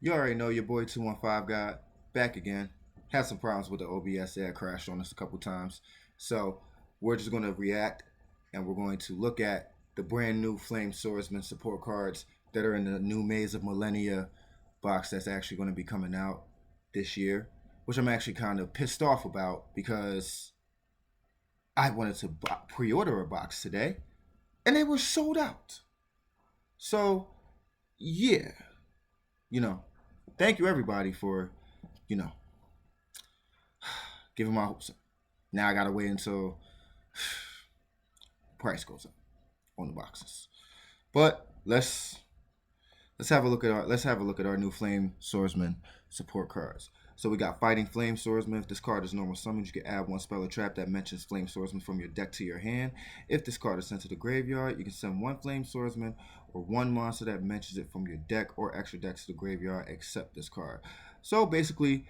You already know your boy 215 got back again. Had some problems with the OBS. It crashed on us a couple times. So we're just going to react and we're going to look at the brand new Flame Swordsman support cards that are in the new Maze of Millennia box that's actually going to be coming out this year, which I'm actually kind of pissed off about because I wanted to pre order a box today and they were sold out. So, yeah, you know, thank you everybody for, you know, giving my hopes up. Now I gotta wait until price goes up on the boxes. But let's have a look at our new Flame Swordsman support cards. So we got Fighting Flame Swordsman. If this card is normal summoned, you can add one spell or trap that mentions Flame Swordsman from your deck to your hand. If this card is sent to the graveyard, you can send one Flame Swordsman or one monster that mentions it from your deck or extra deck to the graveyard except this card. So basically,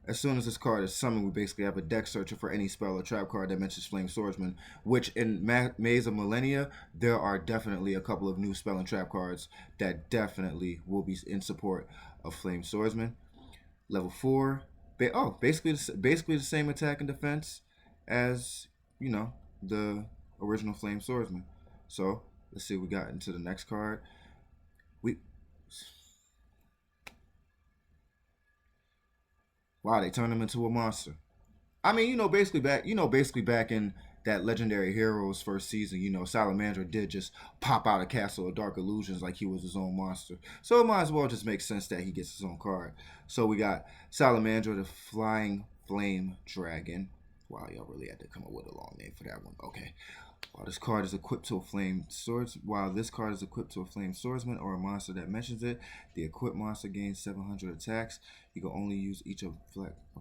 as soon as this card is summoned, we basically have a deck searcher for any spell or trap card that mentions Flame Swordsman, which in Maze of Millennia, there are definitely a couple of new spell and trap cards that definitely will be in support of Flame Swordsman. Level 4, basically the same attack and defense as, you know, the original Flame Swordsman. So, let's see what we got into the next card. We Wow, they turned him into a monster. I mean, basically back in that Legendary Heroes first season, Salamandra did just pop out of Castle of Dark Illusions like he was his own monster. So it might as well just make sense that he gets his own card. So we got Salamandra, the Flying Flame Dragon. Wow, y'all really had to come up with a long name for that one. Okay. While this card is equipped to a flame swordsman or a monster that mentions it, the equipped monster gains 700 attacks. You can only use each of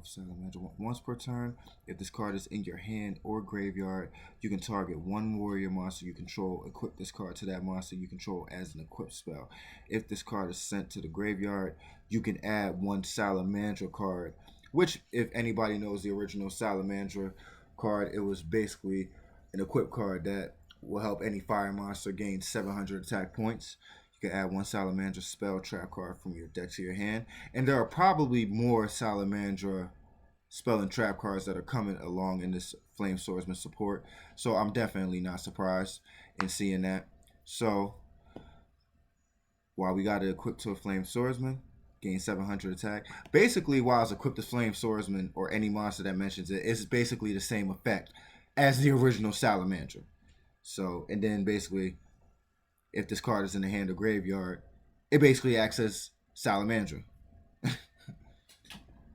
Salamander once per turn. If this card is in your hand or graveyard, you can target one warrior monster you control, equip this card to that monster you control as an equipped spell. If this card is sent to the graveyard, you can add one Salamandra card, which, if anybody knows the original Salamandra card, it was basically an equip card that will help any fire monster gain 700 attack points. You can add one Salamandra spell trap card from your deck to your hand. And there are probably more Salamandra spell and trap cards that are coming along in this Flame Swordsman support. So I'm definitely not surprised in seeing that. So while we got it equipped to a Flame Swordsman, gain 700 attack. Basically, while it's equipped to Flame Swordsman or any monster that mentions it, it's basically the same effect as the original Salamander. So, and then basically, if this card is in the hand or graveyard, it basically acts as Salamandra. And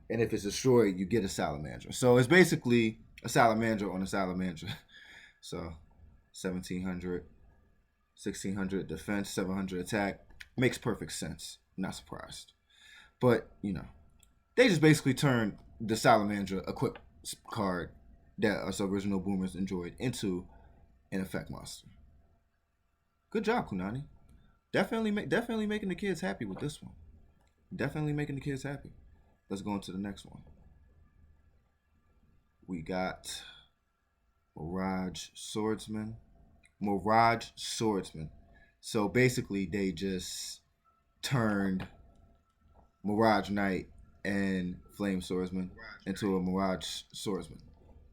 if it's destroyed, you get a Salamandra. So it's basically a Salamandra on a Salamandra. So 1700, 1600 defense, 700 attack. Makes perfect sense. Not surprised. But, they just basically turned the Salamandra equip card that us original boomers enjoyed into an effect monster. Good job, Kunani. Definitely making the kids happy with this one. Definitely making the kids happy. Let's go on to the next one. We got Mirage Swordsman. Mirage Swordsman. So basically, they just turned Mirage Knight and Flame Swordsman into a Mirage Swordsman.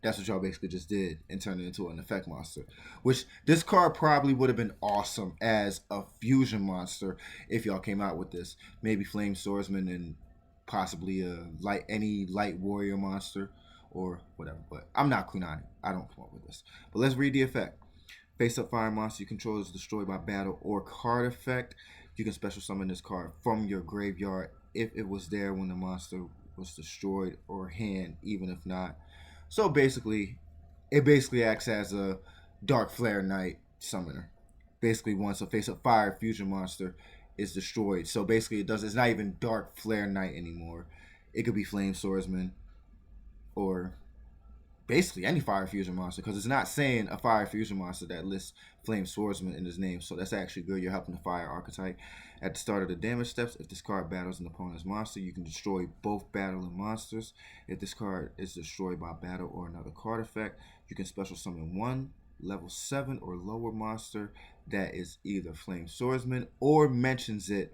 That's what y'all basically just did and turned it into an effect monster. Which this card probably would have been awesome as a fusion monster if y'all came out with this. Maybe Flame Swordsman and possibly any light warrior monster or whatever. But I'm not Kunani. I don't come up with this. But let's read the effect. Face up fire monster you control is destroyed by battle or card effect. You can special summon this card from your graveyard if it was there when the monster was destroyed, or hand, even if not. So basically, it basically acts as a Dark Flare Knight summoner. Basically, once a face up fire fusion monster is destroyed. So basically, it's not even Dark Flare Knight anymore. It could be Flame Swordsman or basically any fire fusion monster, because it's not saying a fire fusion monster that lists Flame Swordsman in his name. So that's actually good. You're helping the fire archetype. At the start of the damage steps, if this card battles an opponent's monster, you can destroy both battling monsters. If this card is destroyed by battle or another card effect, you can special summon one level 7 or lower monster that is either Flame Swordsman or mentions it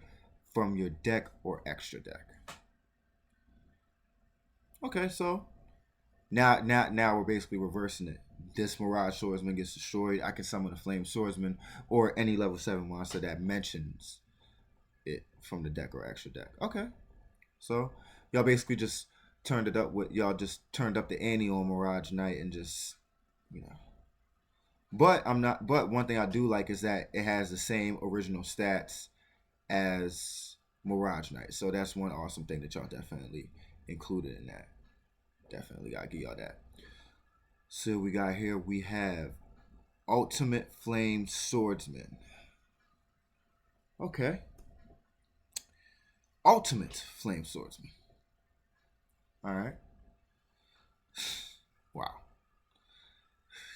from your deck or extra deck. Okay, so now we're basically reversing it. This Mirage Swordsman gets destroyed. I can summon a Flame Swordsman or any level 7 monster that mentions it from the deck or extra deck. Okay, so y'all basically just turned it up with y'all just turned up the ante on Mirage Knight and just you know. But I'm not. But one thing I do like is that it has the same original stats as Mirage Knight. So that's one awesome thing that y'all definitely included in that. Definitely gotta give y'all that. So we got here. We have Ultimate Flame Swordsman. Okay. Ultimate Flame Swordsman. All right. Wow.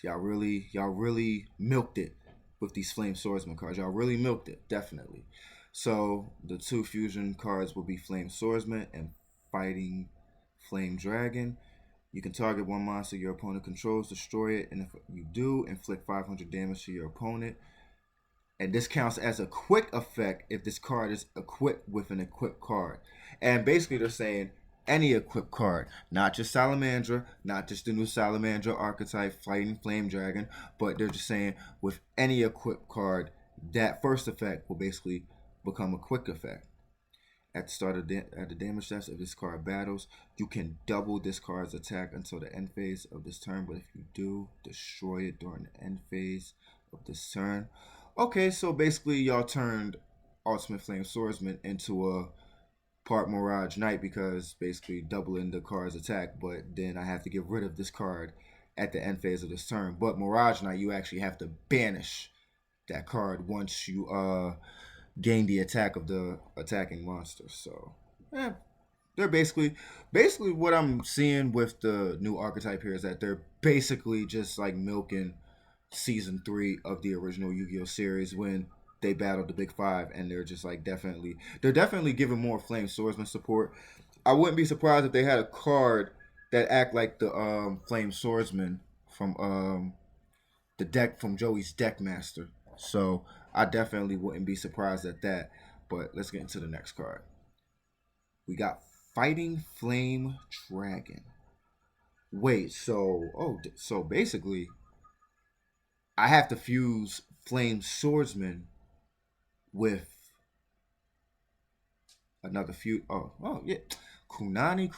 Y'all really milked it with these Flame Swordsman cards. Y'all really milked it, definitely. So the two fusion cards will be Flame Swordsman and Fighting Flame Dragon. You can target one monster your opponent controls, destroy it, and if you do, inflict 500 damage to your opponent. And this counts as a quick effect if this card is equipped with an equipped card. And basically they're saying any equipped card, not just Salamandra, not just the new Salamandra archetype Fighting Flame Dragon, but they're just saying with any equipped card, that first effect will basically become a quick effect. At the start of at the damage steps of this card battles, you can double this card's attack until the end phase of this turn, but if you do, destroy it during the end phase of this turn. Okay, so basically y'all turned Ultimate Flame Swordsman into a part Mirage Knight because basically doubling the card's attack, but then I have to get rid of this card at the end phase of this turn. But Mirage Knight, you actually have to banish that card once you gain the attack of the attacking monster. So they're basically what I'm seeing with the new archetype here is that they're basically just like milking season 3 of the original Yu-Gi-Oh series when they battled the Big Five, and they're just like they're definitely giving more Flame Swordsman support. I wouldn't be surprised if they had a card that act like the Flame Swordsman from the deck from Joey's Deck Master. So I definitely wouldn't be surprised at that. But let's get into the next card. We got Fighting Flame Dragon. Wait, so basically I have to fuse Flame Swordsman with another few. Oh yeah. Kunani,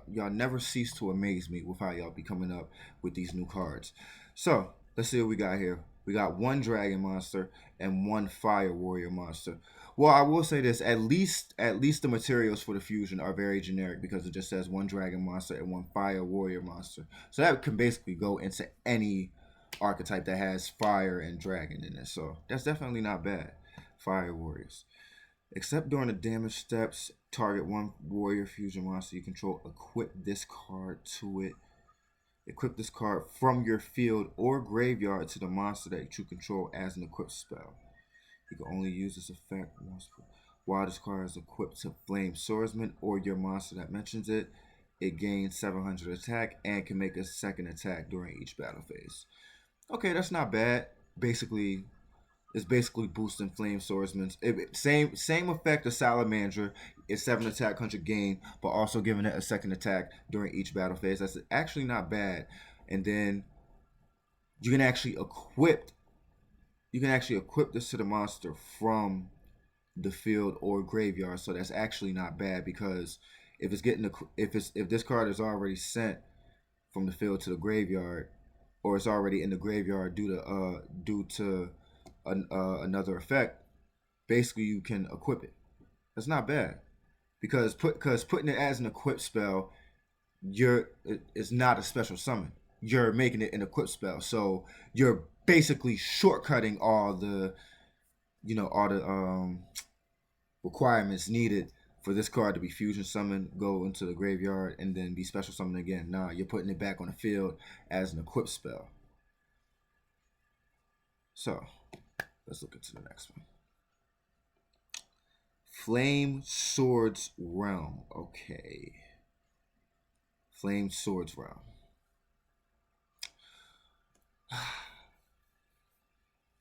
y'all never cease to amaze me with how y'all be coming up with these new cards. So let's see what we got here. We got one dragon monster and one fire warrior monster. Well, I will say this: at least the materials for the fusion are very generic because it just says one dragon monster and one fire warrior monster. So that can basically go into any archetype that has fire and dragon in it. So that's definitely not bad. Fire warriors. Except during the damage steps, target one warrior fusion monster you control. Equip this card to it. Equip this card from your field or graveyard to the monster that you control as an equipped spell. You can only use this effect once while this card is equipped to Flame Swordsman or your monster that mentions it. It gains 700 attack and can make a second attack during each battle phase. Okay, that's not bad. It's basically boosting Flame Swordsman's same effect as Salamander. It's 7 attack, 100 gain, but also giving it a second attack during each battle phase. That's actually not bad. And then you can actually equip this to the monster from the field or graveyard. So that's actually not bad because if this card is already sent from the field to the graveyard, or it's already in the graveyard due to another effect, basically you can equip it. That's not bad because putting it as an equipped spell, it's not a special summon. You're making it an equipped spell, so you're basically shortcutting all the requirements needed for this card to be fusion summoned, go into the graveyard, and then be special summoned again. Nah, you're putting it back on the field as an equipped spell. So let's look into the next one. Flame Swords Realm. Okay. Flame Swords Realm.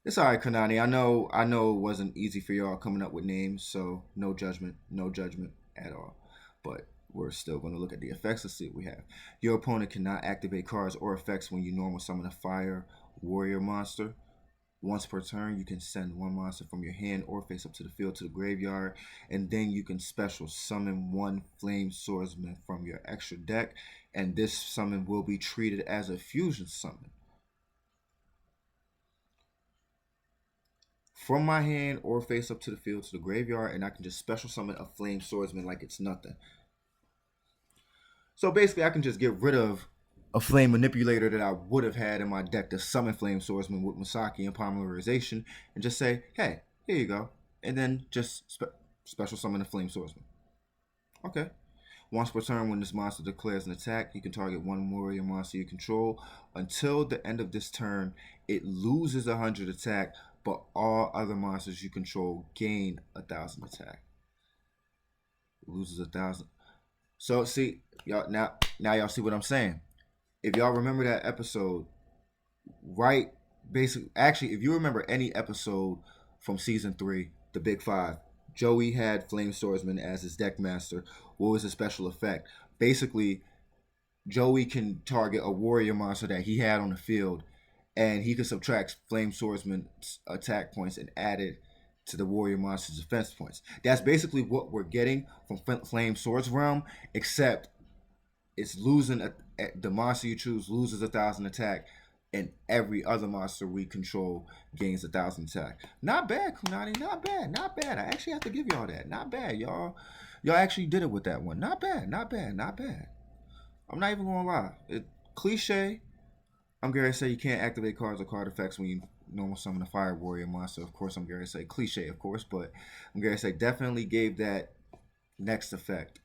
It's all right, Kanani. I know it wasn't easy for y'all coming up with names, so no judgment, no judgment at all. But we're still going to look at the effects. Let's see what we have. Your opponent cannot activate cards or effects when you normal summon a fire warrior monster. Once per turn, you can send one monster from your hand or face up to the field to the graveyard, and then you can special summon one flame swordsman from your extra deck, and this summon will be treated as a fusion summon. From my hand or face up to the field to the graveyard, and I can just special summon a flame swordsman like it's nothing. So basically, I can just get rid of a flame manipulator that I would have had in my deck to summon flame swordsman with Masaki and polymerization, and just say, "Hey, here you go," and then just special summon a flame swordsman. Okay. Once per turn, when this monster declares an attack, you can target one warrior monster you control. Until the end of this turn, it loses 100 attack, but all other monsters you control gain 1,000 attack. It loses 1,000. So see, y'all now y'all see what I'm saying. If y'all remember that episode, right? Basically, actually, if you remember any episode from season 3, the Big Five, Joey had Flame Swordsman as his deck master. What was his special effect? Basically, Joey can target a warrior monster that he had on the field, and he could subtract Flame Swordsman's attack points and add it to the warrior monster's defense points. That's basically what we're getting from Flame Swords Realm, except it's losing the monster you choose loses 1,000 attack, and every other monster we control gains 1,000 attack. Not bad, Kunani. Not bad. Not bad. I actually have to give y'all that. Not bad, y'all. Y'all actually did it with that one. Not bad. Not bad. Not bad. I'm not even gonna lie. Cliche. I'm gonna say you can't activate cards or card effects when you normal summon a fire warrior monster. Of course, I'm gonna say cliche, of course, but I'm gonna say definitely gave that next effect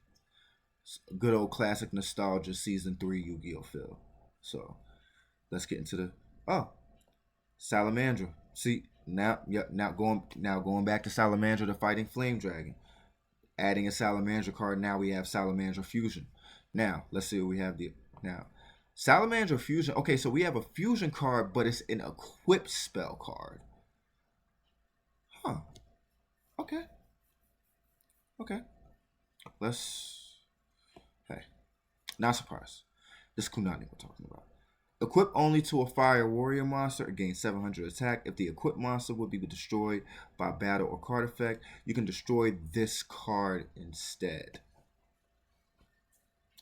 good old classic nostalgia season 3 Yu-Gi-Oh feel. So let's get into the Salamandra. See now going back to Salamandra the fighting flame dragon. Adding a Salamandra card, now we have Salamandra Fusion. Now let's see what we have now. Salamandra Fusion. Okay, so we have a fusion card, but it's an equip spell card. Huh. Okay. Okay. Let's. Hey, not surprised. This is Kunani we're talking about. Equip only to a fire warrior monster, gain 700 attack. If the equipped monster would be destroyed by battle or card effect, you can destroy this card instead.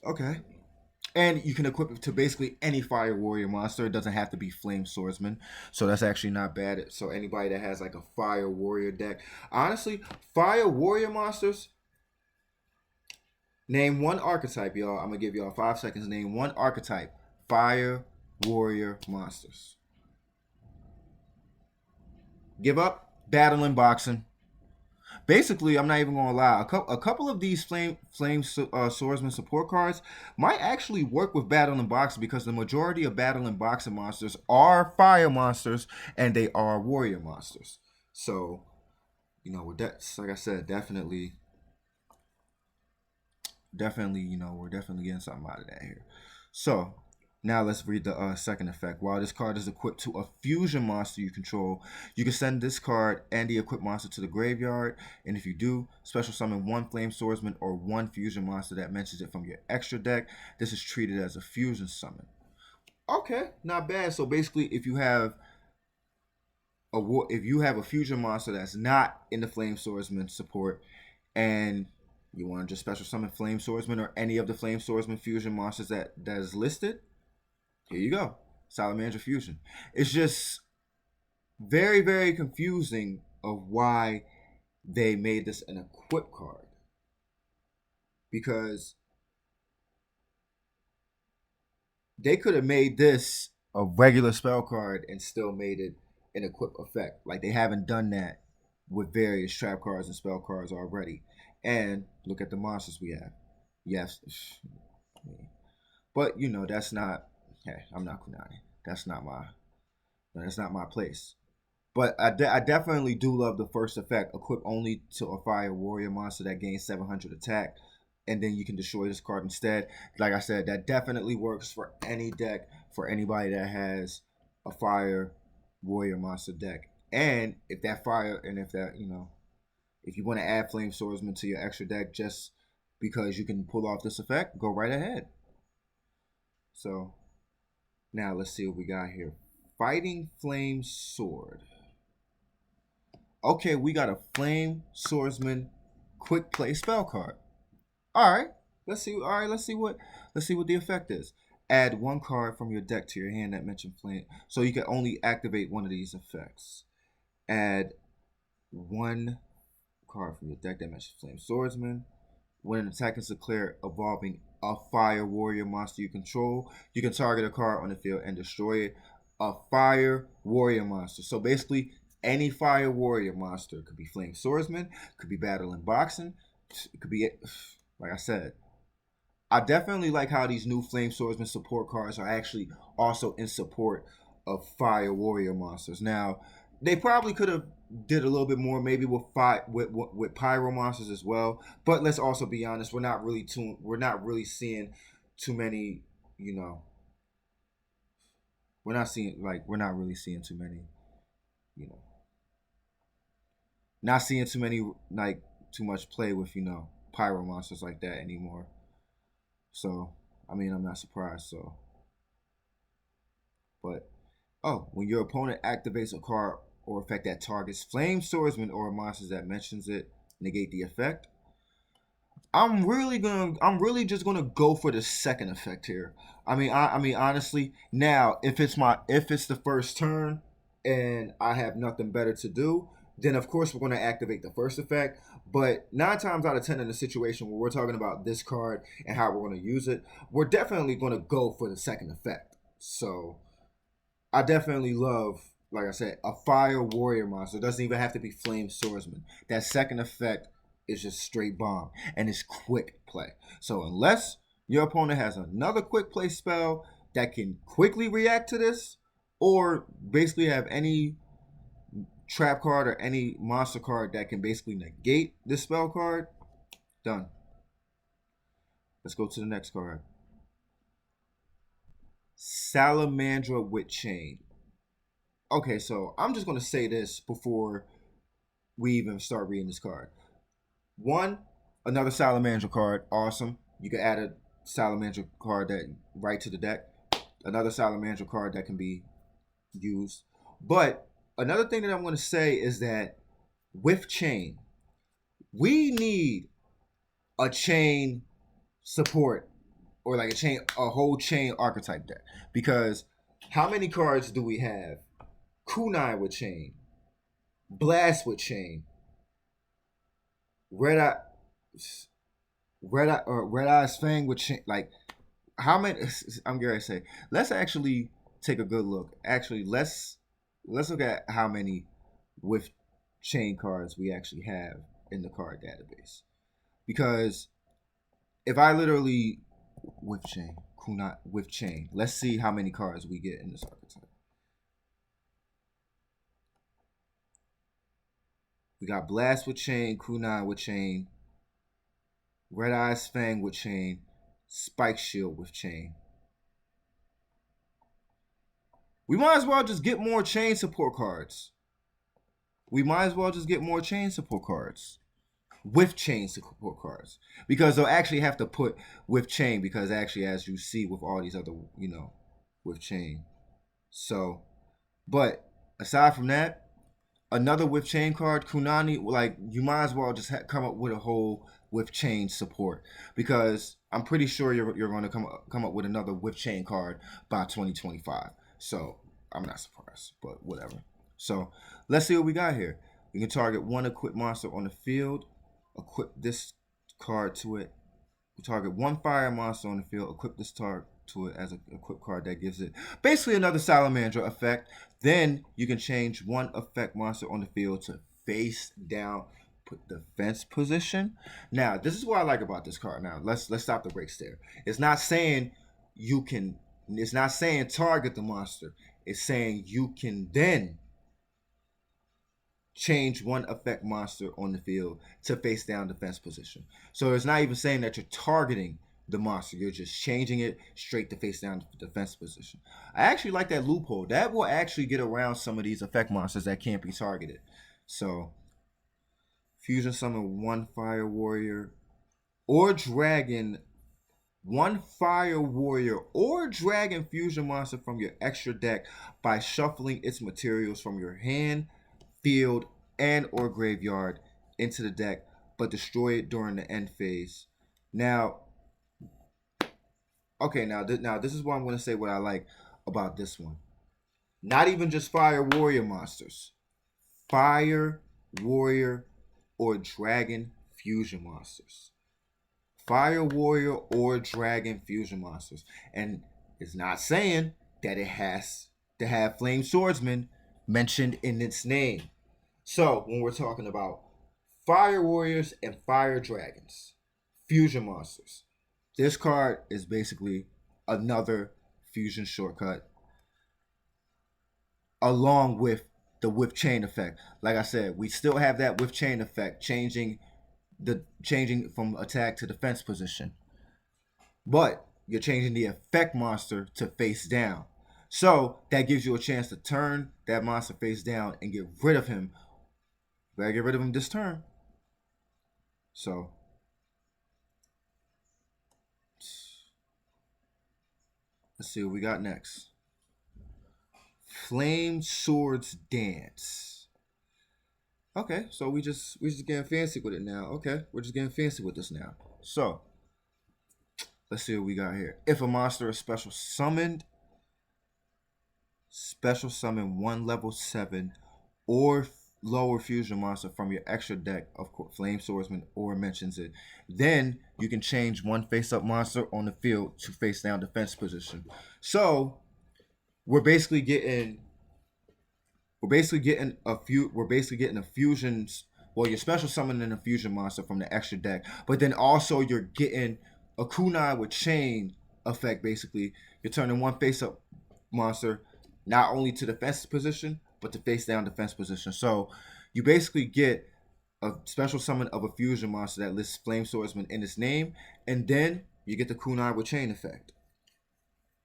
Okay. And you can equip it to basically any fire warrior monster. It doesn't have to be flame swordsman. So that's actually not bad. So anybody that has like a fire warrior deck. Honestly, fire warrior monsters. Name one archetype, y'all. I'm gonna give y'all 5 seconds. Name one archetype. Fire warrior monsters. Give up. Battle and boxing. Basically, I'm not even gonna lie. A couple of these flame swordsman support cards might actually work with battle and boxing because the majority of battle and boxing monsters are fire monsters and they are warrior monsters. So, with that, like I said, definitely, we're definitely getting something out of that here. So now let's read the second effect. While this card is equipped to a fusion monster you control, you can send this card and the equipped monster to the graveyard. And if you do, special summon one flame swordsman or one fusion monster that mentions it from your extra deck. This is treated as a fusion summon. Okay, not bad. So basically, if you have a fusion monster that's not in the flame swordsman support, and you want to just special summon Flame Swordsman or any of the Flame Swordsman fusion monsters that is listed, here you go. Salamandra Fusion. It's just very, very confusing of why they made this an equip card. Because they could have made this a regular spell card and still made it an equip effect. Like they haven't done that with various trap cards and spell cards already. And look at the monsters we have. Yes. But that's not hey, I'm not Kunani. That's not my place. But I definitely do love the first effect. Equip only to a fire warrior monster that gains 700 attack. And then you can destroy this card instead. Like I said, that definitely works for any deck, for anybody that has a fire warrior monster deck. And if that fire, and if that, if you want to add Flame Swordsman to your extra deck just because you can pull off this effect, go right ahead. So now let's see what we got here. Fighting Flame Sword. Okay, we got a Flame Swordsman quick play spell card. All right, let's see. All right, let's see what the effect is. Add one card from your deck to your hand that mentioned flame, so you can only activate one of these effects. Add one card from your deck that mentions Flame Swordsman. When an attack is declared involving a fire warrior monster you control, you can target a card on the field and destroy it. A fire warrior monster. So basically, any fire warrior monster could be Flame Swordsman, could be Battle and Boxing, it could be, like I said, I definitely like how these new Flame Swordsman support cards are actually also in support of Fire Warrior monsters. Now, they probably could have did a little bit more, maybe with Pyro monsters as well. But let's also be honest, we're not really seeing too many, we're not really seeing too many, you know, not seeing too many too much play with Pyro monsters like that anymore. So, I mean, I'm not surprised. So, but when your opponent activates a card or effect that targets Flame Swordsman or monsters that mentions it, negate the effect. I'm really just gonna go for the second effect here. I mean, honestly, now if it's the first turn and I have nothing better to do, then of course we're gonna activate the first effect. But 9 times out of 10 in a situation where we're talking about this card and how we're gonna use it, we're definitely gonna go for the second effect. So I definitely love, like I said, a fire warrior monster. It doesn't even have to be Flame Swordsman. That second effect is just straight bomb, and it's quick play. So unless your opponent has another quick play spell that can quickly react to this, or basically have any trap card or any monster card that can basically negate this spell card, done. Let's go to the next card. Salamandra with Chain. Okay, so I'm just going to say this before we even start reading this card. One, another Salamandra card, awesome. You can add a Salamandra card that right to the deck. Another Salamandra card that can be used. But another thing that I'm going to say is that with Chain, we need a chain support or like a whole chain archetype deck. Because how many cards do we have? Kunai with Chain, Blast with Chain, Red Eye's Fang with Chain. Like, how many? I'm gonna say, let's actually take a good look. Actually, let's look at how many with Chain cards we actually have in the card database. Because if I literally with Chain, Kunai with Chain, let's see how many cards we get in this archetype. We got Blast with Chain, Kunai with Chain, Red Eye's Fang with Chain, Spike Shield with Chain. We might as well just get more chain support cards. With chain support cards. Because they'll actually have to put with chain, because actually, as you see with all these other, with chain. So, but aside from that, another with chain card, Kunani, like, you might as well just come up with a whole with chain support, because I'm pretty sure you're going to come up with another with chain card by 2025. So I'm not surprised, but whatever. So let's see what we got here. You can target one equipped monster on the field, equip this card to it. We target one fire monster on the field, equip this target to it as an equipped card that gives it basically another Salamandra effect. Then you can change one effect monster on the field to face down, put defense position. Now, this is what I like about this card. Now, let's stop the brakes there. It's not saying target the monster. It's saying you can then change one effect monster on the field to face down defense position. So it's not even saying that you're targeting the monster. You're just changing it straight to face down defense position. I actually like that loophole. That will actually get around some of these effect monsters that can't be targeted. So, fusion summon one fire warrior or dragon, one fire warrior or dragon fusion monster from your extra deck by shuffling its materials from your hand, field, and or graveyard into the deck, but destroy it during the end phase. Now, okay, now this is what I'm going to say. What I like about this one, not even just fire warrior monsters, fire warrior or dragon fusion monsters, fire warrior or dragon fusion monsters, and it's not saying that it has to have flame swordsman mentioned in its name. So when we're talking about fire warriors and fire dragons, fusion monsters, this card is basically another fusion shortcut along with the whip chain effect. Like I said, we still have that whip chain effect, changing from attack to defense position. But you're changing the effect monster to face down. So that gives you a chance to turn that monster face down and get rid of him. You better get rid of him this turn. So let's see what we got next. Flame Swords Dance. Okay, so we just getting fancy with it now. Okay, we're just getting fancy with this now. So let's see what we got here. If a monster is special summon one level 7 or lower fusion monster from your extra deck of Flame Swordsman or mentions it, then you can change one face-up monster on the field to face down defense position. So we're basically getting a fusions. Well, you're special summoning a fusion monster from the extra deck, but then also you're getting a kunai with chain effect. Basically, you're turning one face-up monster not only to defense position but to face down defense position. So you basically get a special summon of a fusion monster that lists Flame Swordsman in its name, and then you get the kunai with chain effect.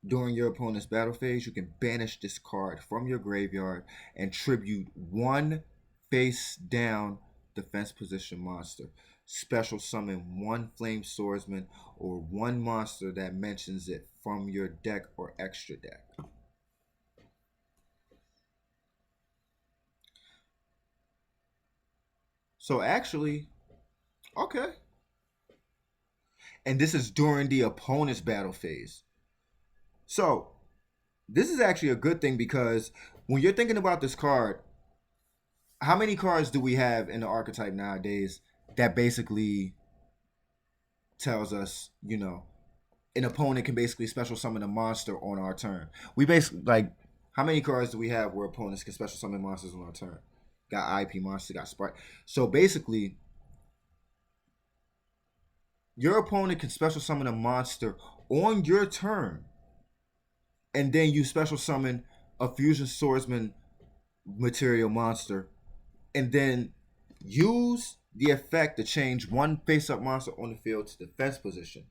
During your opponent's battle phase, you can banish this card from your graveyard and tribute one face down defense position monster. Special summon one Flame Swordsman or one monster that mentions it from your deck or extra deck. So actually, okay. And this is during the opponent's battle phase. So this is actually a good thing because when you're thinking about this card, how many cards do we have in the archetype nowadays that basically tells us, an opponent can basically special summon a monster on our turn? We basically, like, how many cards do we have where opponents can special summon monsters on our turn? Got IP monster, got Sprite. So basically, your opponent can special summon a monster on your turn, and then you special summon a fusion swordsman material monster, and then use the effect to change one face-up monster on the field to defense position.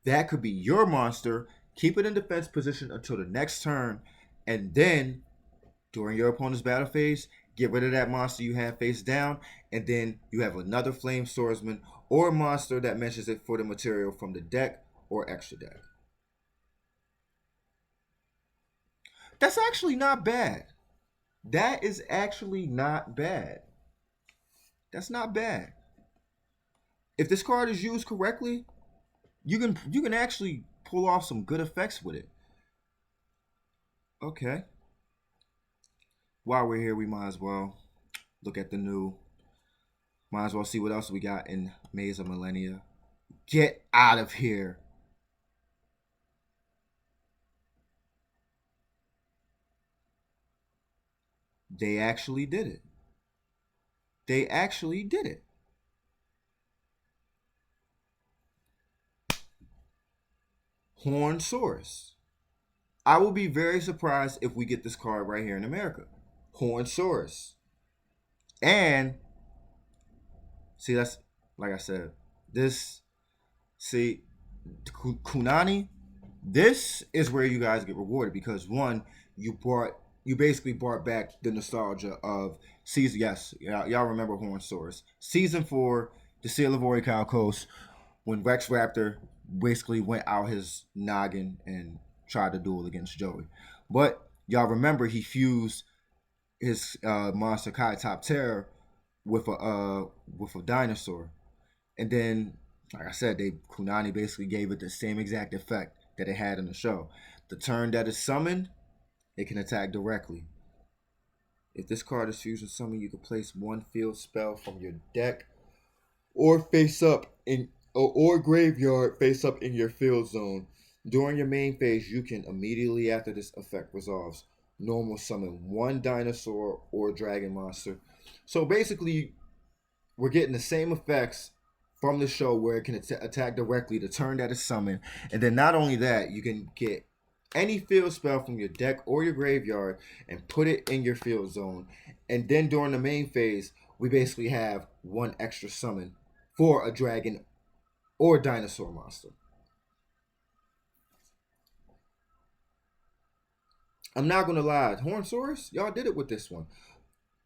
That could be your monster. Keep it in defense position until the next turn, and then during your opponent's battle phase, get rid of that monster you have face down, and then you have another Flame Swordsman or a monster that mentions it for the material from the deck or extra deck. That's actually not bad. That is actually not bad. That's not bad. If this card is used correctly, you can actually pull off some good effects with it. Okay. While we're here, we might as well look at the new. Might as well see what else we got in Maze of Millennia. Get out of here. They actually did it. They actually did it. Horned Saurus. I will be very surprised if we get this card right here in America. Horned Saurus. And see, that's like I said. See, Kunani, this is where you guys get rewarded because one, you basically brought back the nostalgia of season. Yes, y'all remember Hornsaurus season 4, the Seal of Orical Coast, when Rex Raptor basically went out his noggin and tried to duel against Joey. But y'all remember he fused his monster Kai Top Terror with a dinosaur, and then like I said, they Kunani basically gave it the same exact effect that it had in the show. The turn that is summoned, it can attack directly. If this card is fusion summoned, you can place one field spell from your deck or face up in or graveyard face up in your field zone. During your main phase, you can immediately after this effect resolves, normal summon one dinosaur or dragon monster. So basically, we're getting the same effects from the show where it can attack directly the turn that is summoned. And then not only that, you can get any field spell from your deck or your graveyard and put it in your field zone. And then during the main phase, we basically have one extra summon for a dragon or dinosaur monster. I'm not gonna lie, Hornsaurus, y'all did it with this one.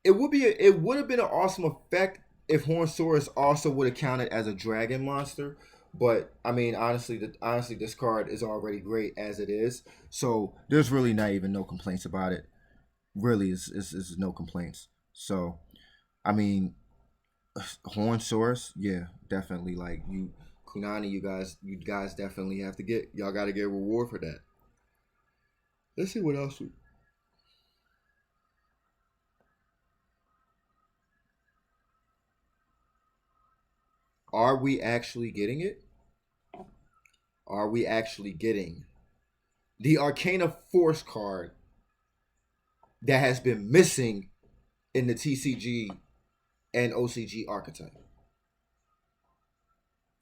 It would have been an awesome effect if Hornsaurus also would have counted as a dragon monster. But I mean, honestly, this card is already great as it is. So there's really not even no complaints about it. Really, is no complaints. So I mean, Hornsaurus, yeah, definitely. Like you, Kunani, you guys definitely have to get y'all got to get a reward for that. Let's see what else. Are we actually getting it? Are we actually getting the Arcana Force card that has been missing in the TCG and OCG archetype?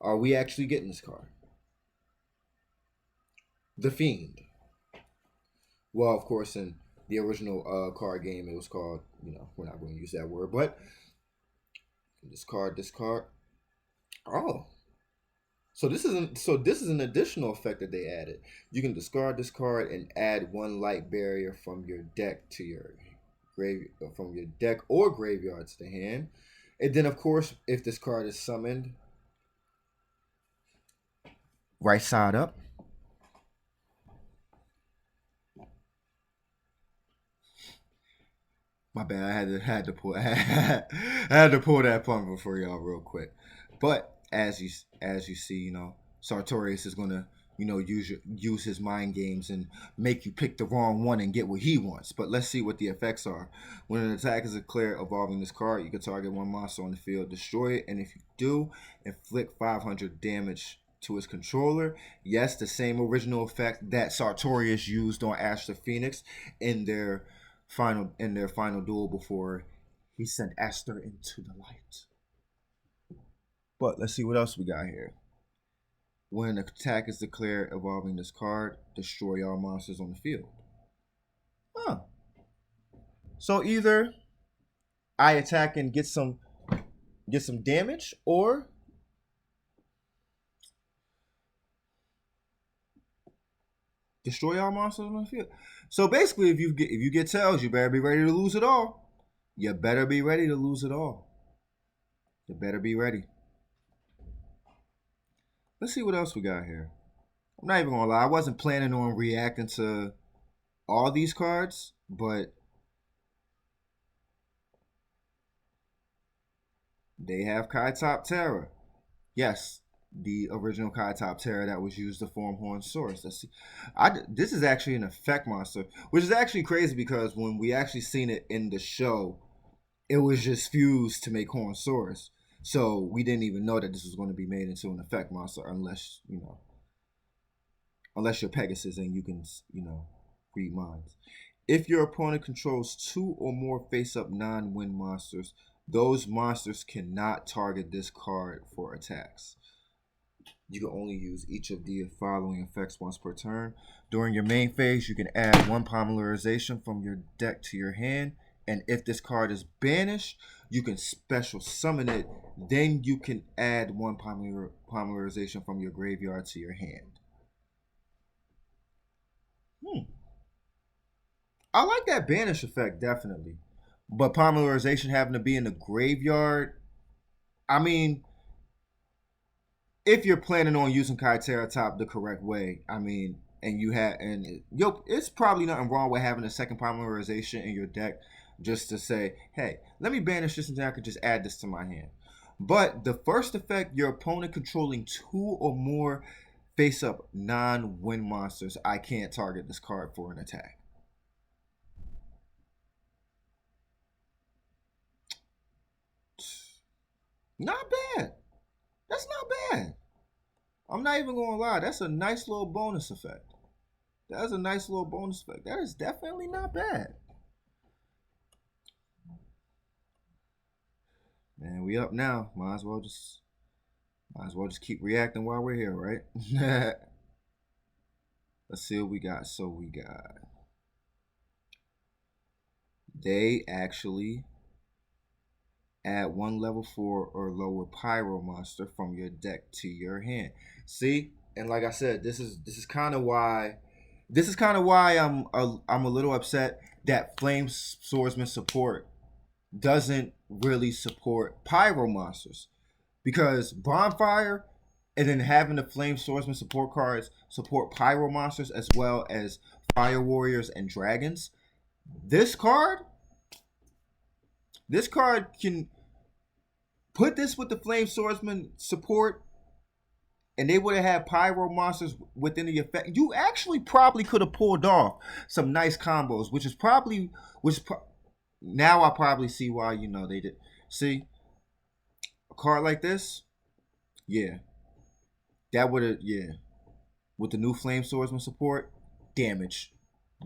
Are we actually getting this card? The Fiend. Well, of course, in the original card game, it was called, we're not going to use that word, but this card. Oh, so this is an additional effect that they added. You can discard this card and add one light barrier from your deck to your from your deck or graveyard to the hand. And then of course, if this card is summoned, right side up. My bad. I had to pull that pun for y'all real quick. But as you see, Sartorius is gonna use his mind games and make you pick the wrong one and get what he wants. But let's see what the effects are. When an attack is declared involving this card, you can target one monster on the field, destroy it, and if you do, inflict 500 damage to his controller. Yes, the same original effect that Sartorius used on Ash the Phoenix in their final duel before he sent Esther into the light. But let's see what else we got here. When an attack is declared involving this card, destroy all monsters on the field. Huh. So either I attack and get some damage, or destroy all monsters on the field. So basically, if you get tails, you better be ready to lose it all. You better be ready to lose it all. You better be ready. Let's see what else we got here. I'm not even gonna lie, I wasn't planning on reacting to all these cards, but they have Kai Top Terror. Yes, the original Kai Top Terror that was used to form Hornsaurus. This is actually an effect monster, which is actually crazy because when we actually seen it in the show, it was just fused to make Hornsaurus. So we didn't even know that this was going to be made into an effect monster unless you're Pegasus and you can, read minds. If your opponent controls 2 or more face-up non-win monsters, those monsters cannot target this card for attacks. You can only use each of the following effects once per turn. During your main phase, you can add one polymerization from your deck to your hand And if this card is banished, you can special summon it. Then you can add one polymerization from your graveyard to your hand. Hmm. I like that banish effect, definitely. But polymerization having to be in the graveyard, I mean, if you're planning on using Triceratops the correct way, I mean, and you have, and yo, it's probably nothing wrong with having a second polymerization in your deck, just to say, hey, let me banish this and then I could just add this to my hand. But the first effect, your opponent controlling two or more face-up non-win monsters, I can't target this card for an attack. Not bad. That's not bad. I'm not even gonna lie. That's a nice little bonus effect. That is a nice little bonus effect. That is definitely not bad. Man, we up now. Might as well just keep reacting while we're here, right? Let's see what we got. So we got they actually add one level 4 or lower pyro monster from your deck to your hand. See? And like I said, this is kind of why I'm a little upset that Flame Swordsman support doesn't really support pyro monsters, because Bonfire and then having the Flame Swordsman support cards support pyro monsters as well as fire warriors and dragons. This card, this card can put this with the Flame Swordsman support, and they would have had pyro monsters within the effect. You actually probably could have pulled off some nice combos, now I probably see why they did. See, a card like this, yeah, that would have, yeah, with the new Flame Swordsman support, damage,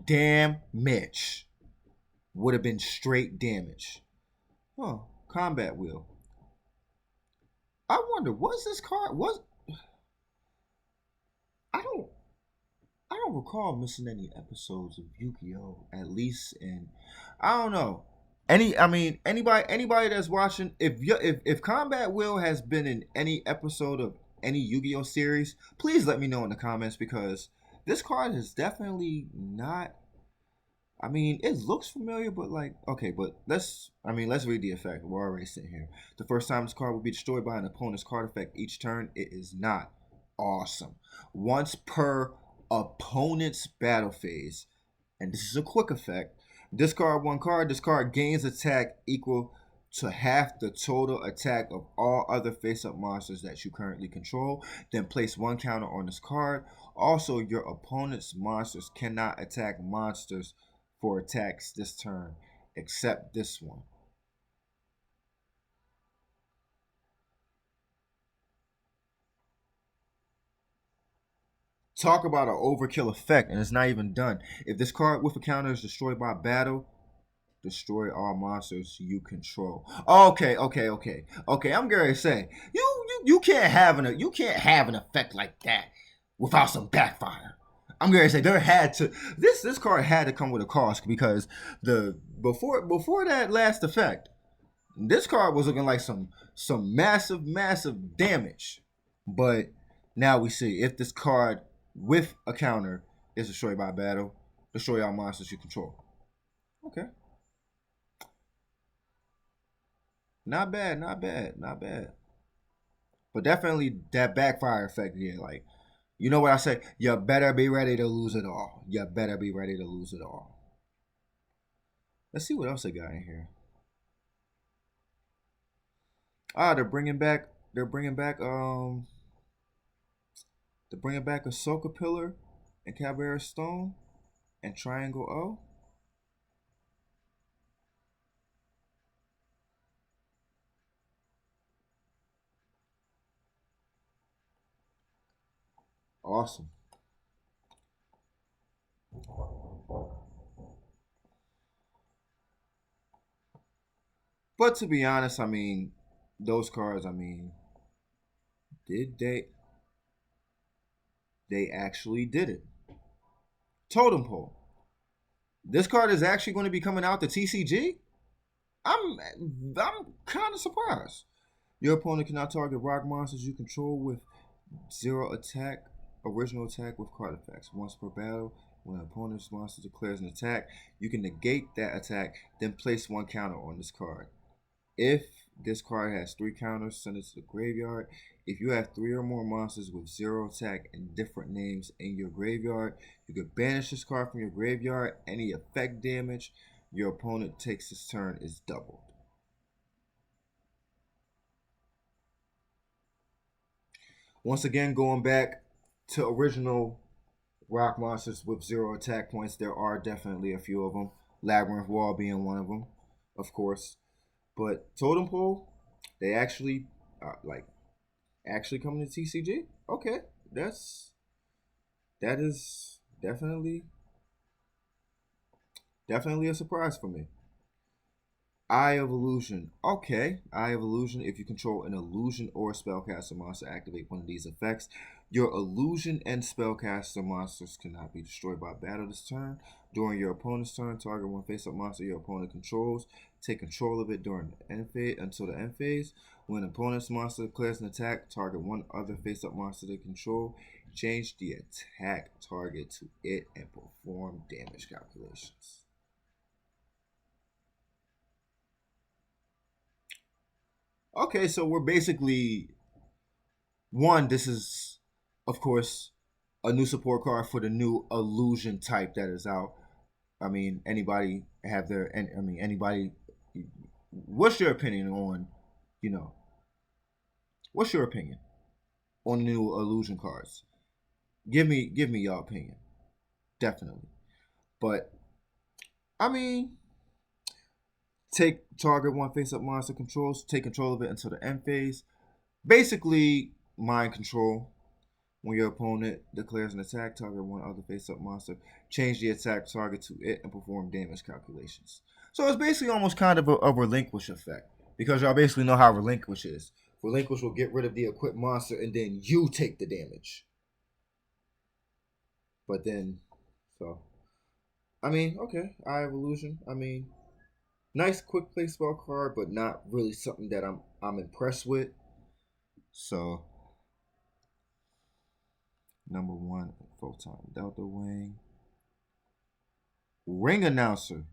damage would have been straight damage. Oh, combat wheel. I wonder, was this card was I don't recall missing any episodes of Yu-Gi-Oh! At least in, I don't know. Anybody that's watching, if Combat Will has been in any episode of any Yu-Gi-Oh! Series, please let me know in the comments, because this card is definitely not. I mean, it looks familiar, but like, okay, but let's read the effect. We're already sitting here. The first time this card will be destroyed by an opponent's card effect each turn, it is not awesome. Once per opponent's battle phase, and this is a quick effect. Discard one card. This card gains attack equal to half the total attack of all other face-up monsters that you currently control. Then place one counter on this card. Also, your opponent's monsters cannot attack monsters for attacks this turn, except this one. Talk about an overkill effect, and it's not even done. If this card with a counter is destroyed by battle, destroy all monsters you control. Okay. I'm gonna say you can't have an effect like that without some backfire. I'm gonna say there had to this card had to come with a cost, because the before that last effect, this card was looking like some massive damage. But now we see, if this card with a counter is destroyed by battle, destroy all monsters you control. Okay. Not bad. But definitely that backfire effect, yeah, like, you know what I say? You better be ready to lose it all. You better be ready to lose it all. Let's see what else they got in here. Ah, they're bringing back Ahsoka Pillar and Cabrera Stone and Triangle O. Awesome. But to be honest, I mean, those cards, I mean, did they actually did it. Totem Pole. This card is actually going to be coming out to TCG? I'm I'm kind of surprised. Your opponent cannot target rock monsters you control with zero attack, original attack with card effects. Once per battle, when an opponent's monster declares an attack, you can negate that attack, then place one counter on this card. If this card has three counters, send it to the graveyard. If you have three or more monsters with zero attack and different names in your graveyard, you can banish this card from your graveyard. Any effect damage your opponent takes this turn is doubled. Once again, going back to original rock monsters with zero attack points, there are definitely a few of them. Labyrinth Wall being one of them, of course. But Totem Pole, they actually like actually coming to TCG. Okay, that is definitely a surprise for me. Eye of Illusion. Okay, Eye of Illusion. If you control an illusion or spellcaster monster, activate one of these effects. Your illusion and spellcaster monsters cannot be destroyed by battle this turn. During your opponent's turn, target one face-up monster your opponent controls. Take control of it during the end phase until the end phase. When an opponent's monster declares an attack, target one other face-up monster they control. Change the attack target to it and perform damage calculations. Okay, so we're basically one. This is, of course, a new support card for the new illusion type that is out. I mean, anybody have their, and I mean, anybody. What's your opinion on, you know, what's your opinion on new illusion cards? Give me your opinion, definitely. But I mean, take target one face up monster controls, take control of it until the end phase. Basically, mind control. When your opponent declares an attack, target one other face-up monster. Change the attack target to it and perform damage calculations. So it's basically almost kind of a relinquish effect because y'all basically know how relinquish is. Relinquish will get rid of the equipped monster and then you take the damage. But then, so I mean, okay, Eye of Illusion. I mean, nice quick play spell card, but not really something that I'm impressed with. So number one, Photon Delta Wing. Ring announcer.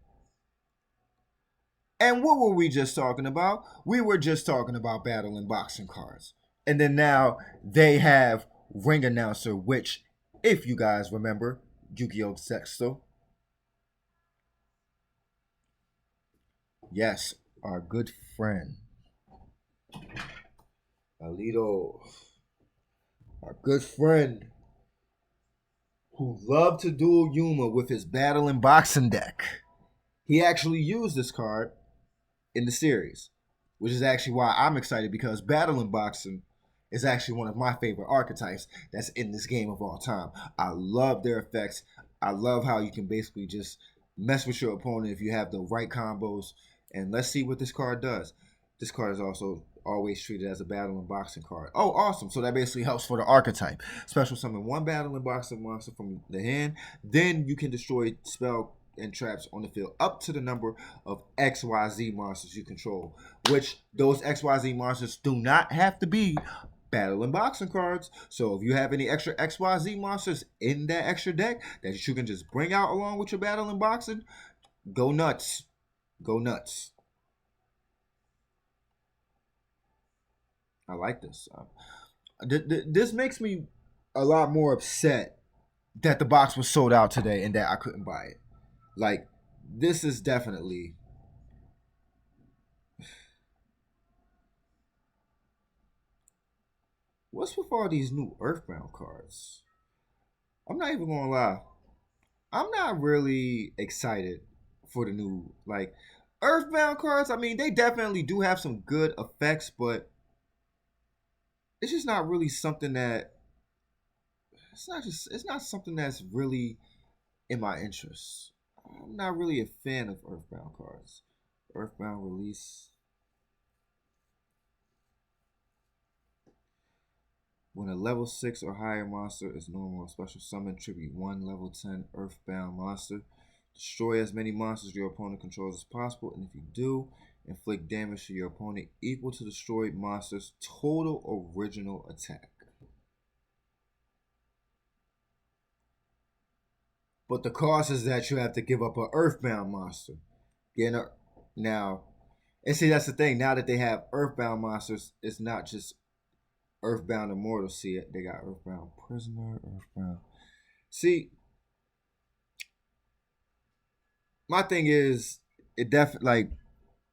And what were we just talking about? We were just talking about battle and boxing cards. And then now they have ring announcer, which, if you guys remember, Yu-Gi-Oh! Sexto. Yes, our good friend Alito, our good friend who loved to duel Yuma with his battle and boxing deck. He actually used this card in the series, which is actually why I'm excited because Battle and Boxing is actually one of my favorite archetypes that's in this game of all time. I love their effects. I love how you can basically just mess with your opponent if you have the right combos. And let's see what this card does. This card is also always treated as a battle and boxing card. Oh, awesome. So that basically helps for the archetype. Special summon one battle and boxing monster from the hand. Then you can destroy spell and traps on the field up to the number of XYZ monsters you control, which those XYZ monsters do not have to be battle and boxing cards. So if you have any extra XYZ monsters in that extra deck that you can just bring out along with your battle and boxing, go nuts. Go nuts. I like this. This makes me a lot more upset that the box was sold out today and that I couldn't buy it. Like, this is definitely. What's with all these new Earthbound cards? I'm not even gonna lie. I'm not really excited for the new, like, Earthbound cards. I mean, they definitely do have some good effects, but it's just not really something that. It's not something that's really in my interest. I'm not really a fan of Earthbound cards. Earthbound release. When a level 6 or higher monster is normal, special summon, tribute 1 level 10 Earthbound monster. Destroy as many monsters your opponent controls as possible, and if you do, Inflict damage to your opponent equal to destroyed monster's total original attack. But the cost is that you have to give up an Earthbound monster. Now, and see, that's the thing. Now that they have Earthbound monsters, it's not just Earthbound Immortal. See it? They got Earthbound Prisoner, Earthbound. See, my thing is, it definitely like.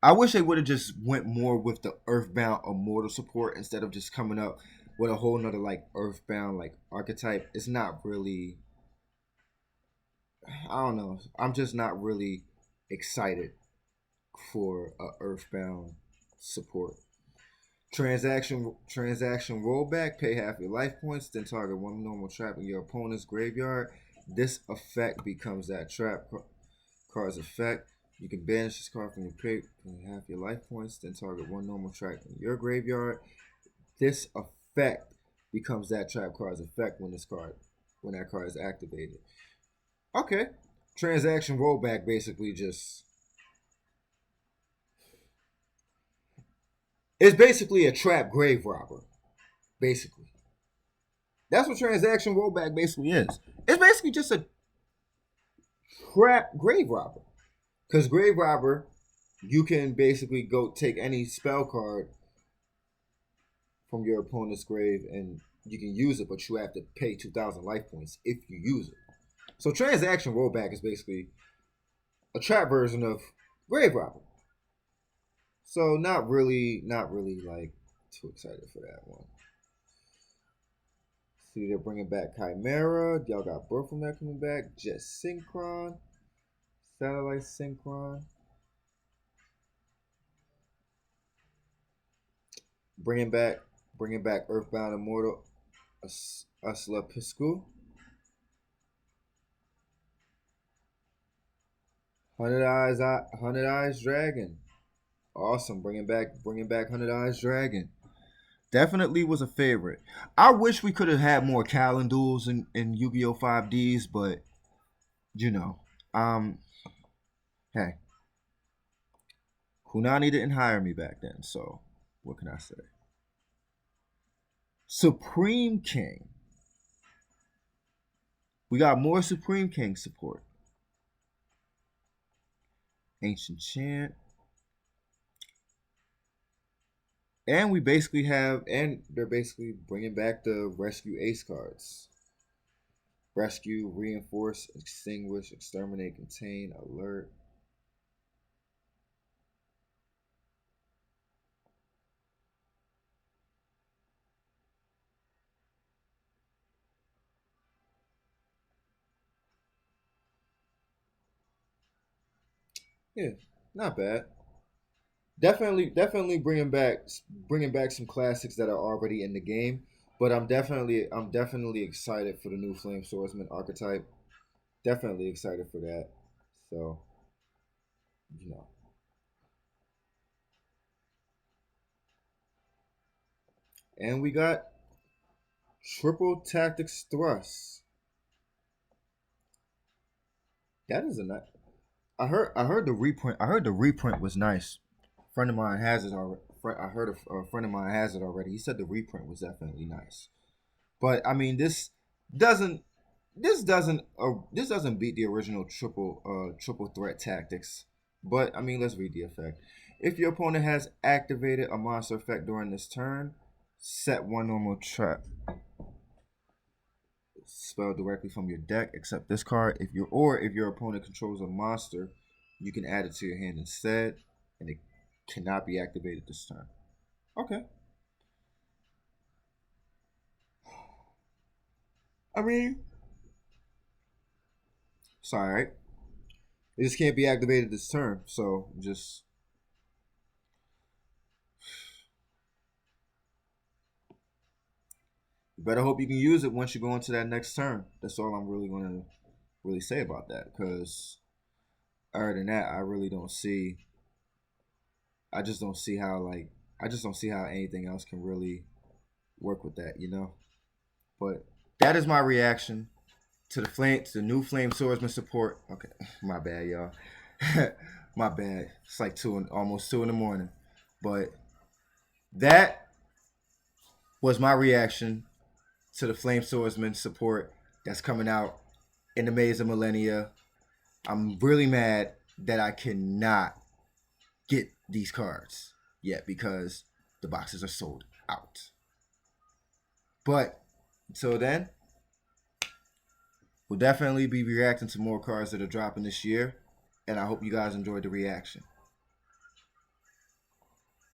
I wish they would have just went more with the Earthbound Immortal support instead of just coming up with a whole nother like Earthbound like archetype. It's not really. I don't know. I'm just not really excited for a Earthbound support. Transaction rollback. Pay half your life points, then target one normal trap in your opponent's graveyard. This effect becomes that trap card's effect. You can banish this card from your pick, pay half your life points, then target one normal trap in your graveyard. This effect becomes that trap card's effect when that card is activated. Okay. Transaction rollback basically just it's basically a trap grave robber. Basically. That's what transaction rollback basically is. It's basically just a trap grave robber. Because grave robber, you can basically go take any spell card from your opponent's grave and you can use it, but you have to pay 2,000 life points if you use it. So transaction rollback is basically a trap version of grave robber. So not really like too excited for that one. See, they're bringing back Chimera. Y'all got Birth from that coming back. Jet Synchron, Satellite Synchron. Bringing back Earthbound Immortal, Usla Piscu. Hundred Eyes Dragon. Awesome, bringing back Hundred Eyes Dragon. Definitely was a favorite. I wish we could have had more Calendules in Yu-Gi-Oh! 5Ds, but you know, um, hey, Kunani didn't hire me back then, so what can I say? Supreme King. We got more Supreme King support. Ancient Chant. And they're basically bringing back the Rescue Ace cards. Rescue, Reinforce, Extinguish, Exterminate, Contain, Alert. Yeah, not bad. Definitely bringing back some classics that are already in the game. But I'm definitely excited for the new Flame Swordsman archetype. Definitely excited for that. So you know, and we got Triple Tactics Thrust. That is a nice. I heard the reprint. I heard the reprint was nice. A friend of mine has it already. I heard a friend of mine has it already. He said the reprint was definitely nice. But I mean, doesn't this doesn't beat the original triple threat tactics. But I mean, let's read the effect. If your opponent has activated a monster effect during this turn, set one normal trap spell directly from your deck, except this card. If your opponent controls a monster, you can add it to your hand instead, and it cannot be activated this turn. Okay. I mean, it's alright. It just can't be activated this turn, so just you better hope you can use it once you go into that next turn. That's all I'm really gonna really say about that. Because other than that, I really don't see. I just don't see how anything else can really work with that. But that is my reaction to the new Flame Swordsman support. Okay, my bad, y'all. My bad. It's like almost 2 in the morning. But that was my reaction to the Flame Swordsman support that's coming out in the Maze of Millennia. I'm really mad that I cannot get these cards yet because the boxes are sold out. But until then, we'll definitely be reacting to more cards that are dropping this year, and I hope you guys enjoyed the reaction.